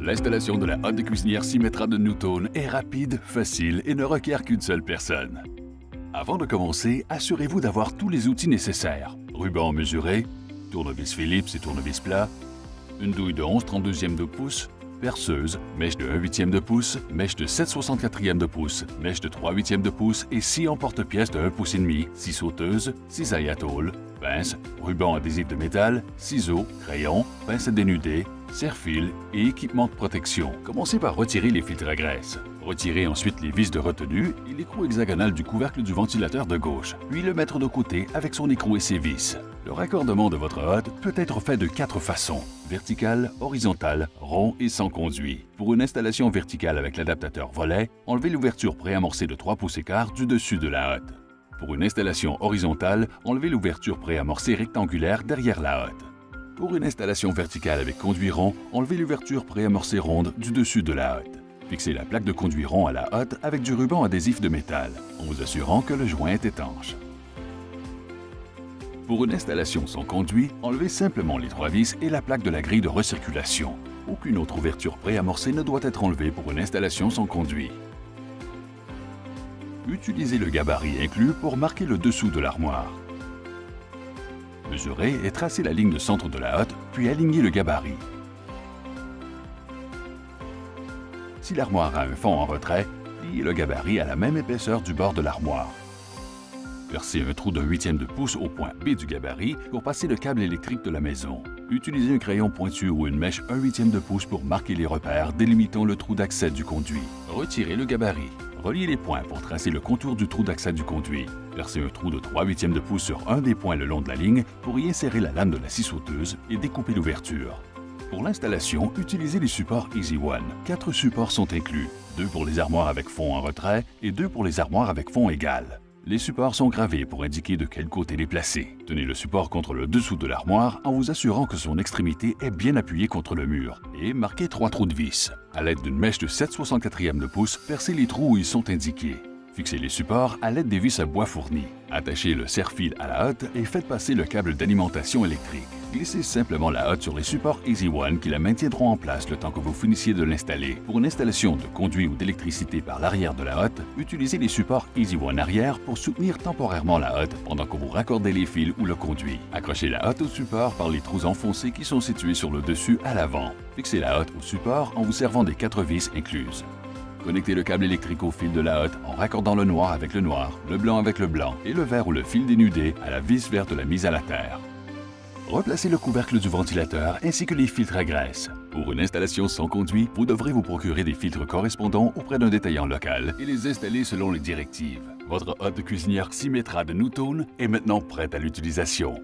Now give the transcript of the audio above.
L'installation de la hotte de cuisinière Symetra de Newton est rapide, facile et ne requiert qu'une seule personne. Avant de commencer, assurez-vous d'avoir tous les outils nécessaires. Ruban mesuré, tournevis Phillips et tournevis plat, une douille de 11/32 de pouce, perceuse, mèche de 1/8 de pouce, mèche de 7/64 de pouce, mèche de 3/8 de pouce et scie en porte-pièce de 1,5 pouce, scie sauteuse, cisaille à tôle, pince, ruban adhésif de métal, ciseaux, crayon, pince à dénuder, serre-fil et équipement de protection. Commencez par retirer les filtres à graisse. Retirez ensuite les vis de retenue et l'écrou hexagonal du couvercle du ventilateur de gauche, puis le mettre de côté avec son écrou et ses vis. Le raccordement de votre hotte peut être fait de 4 façons: verticale, horizontale, rond et sans conduit. Pour une installation verticale avec l'adaptateur volet, enlevez l'ouverture préamorcée de 3 pouces et quart du dessus de la hotte. Pour une installation horizontale, enlevez l'ouverture préamorcée rectangulaire derrière la hotte. Pour une installation verticale avec conduit rond, enlevez l'ouverture préamorcée ronde du dessus de la hotte. Fixez la plaque de conduit rond à la hotte avec du ruban adhésif de métal, en vous assurant que le joint est étanche. Pour une installation sans conduit, enlevez simplement les 3 vis et la plaque de la grille de recirculation. Aucune autre ouverture préamorcée ne doit être enlevée pour une installation sans conduit. Utilisez le gabarit inclus pour marquer le dessous de l'armoire. Mesurez et tracez la ligne de centre de la hotte, puis alignez le gabarit. Si l'armoire a un fond en retrait, pliez le gabarit à la même épaisseur du bord de l'armoire. Percez un trou d'1/8 de pouce au point B du gabarit pour passer le câble électrique de la maison. Utilisez un crayon pointu ou une mèche 1/8 de pouce pour marquer les repères délimitant le trou d'accès du conduit. Retirez le gabarit. Reliez les points pour tracer le contour du trou d'accès du conduit. Percez un trou de 3/8 de pouce sur un des points le long de la ligne pour y insérer la lame de la scie sauteuse et découper l'ouverture. Pour l'installation, utilisez les supports Easy One. 4 supports sont inclus, 2 pour les armoires avec fond en retrait et 2 pour les armoires avec fond égal. Les supports sont gravés pour indiquer de quel côté les placer. Tenez le support contre le dessous de l'armoire en vous assurant que son extrémité est bien appuyée contre le mur et marquez 3 trous de vis. À l'aide d'une mèche de 7/64 de pouce, percez les trous où ils sont indiqués. Fixez les supports à l'aide des vis à bois fournies. Attachez le serre-fil à la hotte et faites passer le câble d'alimentation électrique. Glissez simplement la hotte sur les supports Easy One qui la maintiendront en place le temps que vous finissiez de l'installer. Pour une installation de conduit ou d'électricité par l'arrière de la hotte, utilisez les supports Easy One arrière pour soutenir temporairement la hotte pendant que vous raccordez les fils ou le conduit. Accrochez la hotte au support par les trous enfoncés qui sont situés sur le dessus à l'avant. Fixez la hotte au support en vous servant des 4 vis incluses. Connectez le câble électrique au fil de la hotte en raccordant le noir avec le noir, le blanc avec le blanc et le vert ou le fil dénudé à la vis verte de la mise à la terre. Replacez le couvercle du ventilateur ainsi que les filtres à graisse. Pour une installation sans conduit, vous devrez vous procurer des filtres correspondants auprès d'un détaillant local et les installer selon les directives. Votre hotte de cuisinière Symetra de Newton est maintenant prête à l'utilisation.